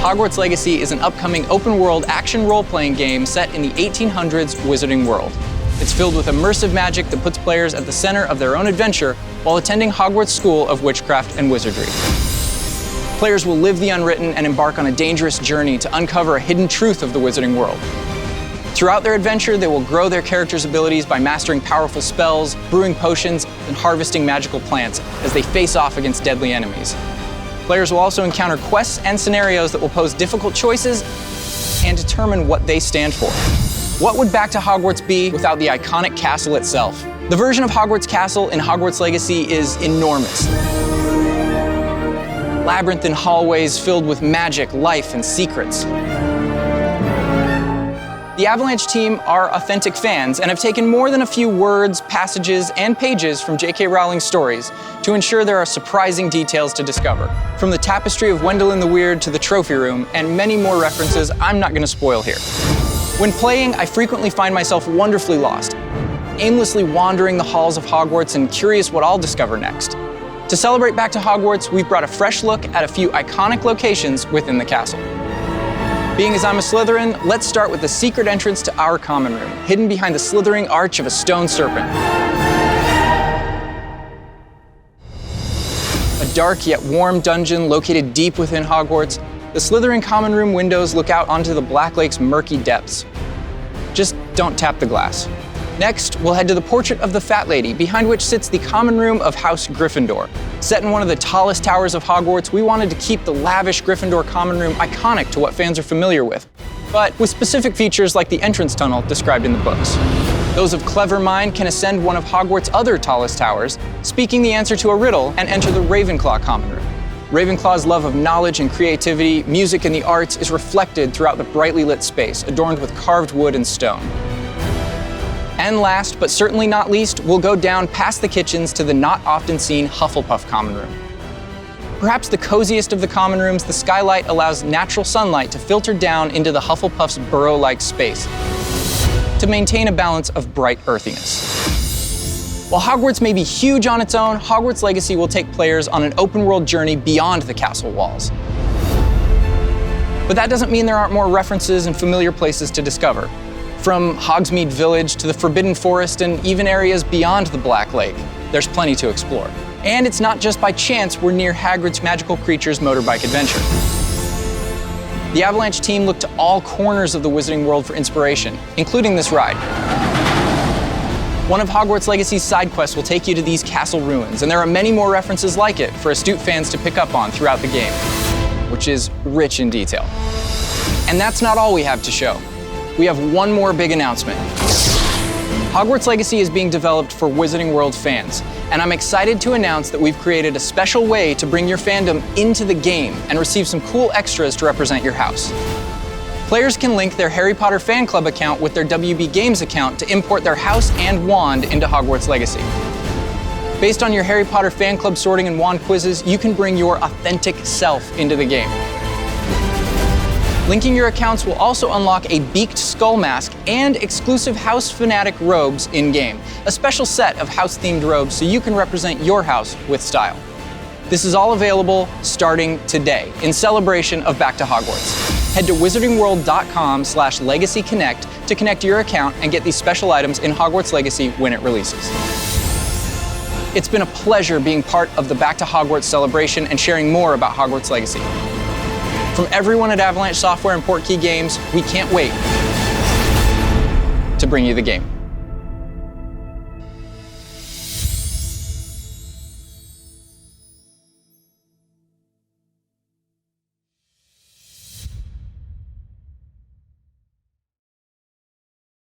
Hogwarts Legacy is an upcoming open-world action role-playing game set in the 1800s Wizarding world. It's filled with immersive magic that puts players at the center of their own adventure while attending Hogwarts School of Witchcraft and Wizardry. Players will live the unwritten and embark on a dangerous journey to uncover a hidden truth of the Wizarding world. Throughout their adventure, they will grow their characters' abilities by mastering powerful spells, brewing potions, and harvesting magical plants as they face off against deadly enemies. Players will also encounter quests and scenarios that will pose difficult choices and determine what they stand for. What would Back to Hogwarts be without the iconic castle itself? The version of Hogwarts Castle in Hogwarts Legacy is enormous. Labyrinthine hallways filled with magic, life, and secrets. The Avalanche team are authentic fans and have taken more than a few words, passages, and pages from J.K. Rowling's stories to ensure there are surprising details to discover. From the tapestry of Wendelin the Weird to the trophy room, and many more references I'm not going to spoil here. When playing, I frequently find myself wonderfully lost, aimlessly wandering the halls of Hogwarts and curious what I'll discover next. To celebrate Back to Hogwarts, we've brought a fresh look at a few iconic locations within the castle. Being as I'm a Slytherin, let's start with the secret entrance to our common room, hidden behind the slithering arch of a stone serpent. A dark yet warm dungeon located deep within Hogwarts, the Slytherin common room windows look out onto the Black Lake's murky depths. Just don't tap the glass. Next, we'll head to the portrait of the Fat Lady, behind which sits the common room of House Gryffindor. Set in one of the tallest towers of Hogwarts, we wanted to keep the lavish Gryffindor common room iconic to what fans are familiar with, but with specific features like the entrance tunnel described in the books. Those of clever mind can ascend one of Hogwarts' other tallest towers, speaking the answer to a riddle, and enter the Ravenclaw common room. Ravenclaw's love of knowledge and creativity, music, and the arts is reflected throughout the brightly lit space, adorned with carved wood and stone. And last, but certainly not least, we'll go down past the kitchens to the not often seen Hufflepuff common room. Perhaps the coziest of the common rooms, the skylight allows natural sunlight to filter down into the Hufflepuff's burrow-like space to maintain a balance of bright earthiness. While Hogwarts may be huge on its own, Hogwarts Legacy will take players on an open-world journey beyond the castle walls. But that doesn't mean there aren't more references and familiar places to discover. From Hogsmeade Village to the Forbidden Forest and even areas beyond the Black Lake, there's plenty to explore. And it's not just by chance we're near Hagrid's Magical Creatures motorbike adventure. The Avalanche team looked to all corners of the Wizarding world for inspiration, including this ride. One of Hogwarts Legacy's side quests will take you to these castle ruins, and there are many more references like it for astute fans to pick up on throughout the game, which is rich in detail. And that's not all we have to show. We have one more big announcement. Hogwarts Legacy is being developed for Wizarding World fans, and I'm excited to announce that we've created a special way to bring your fandom into the game and receive some cool extras to represent your house. Players can link their Harry Potter Fan Club account with their WB Games account to import their house and wand into Hogwarts Legacy. Based on your Harry Potter Fan Club sorting and wand quizzes, you can bring your authentic self into the game. Linking your accounts will also unlock a beaked skull mask and exclusive House Fanatic robes in-game, a special set of house-themed robes so you can represent your house with style. This is all available starting today in celebration of Back to Hogwarts. Head to wizardingworld.com/legacyconnect to connect your account and get these special items in Hogwarts Legacy when it releases. It's been a pleasure being part of the Back to Hogwarts celebration and sharing more about Hogwarts Legacy. From everyone at Avalanche Software and Portkey Games, we can't wait to bring you the game.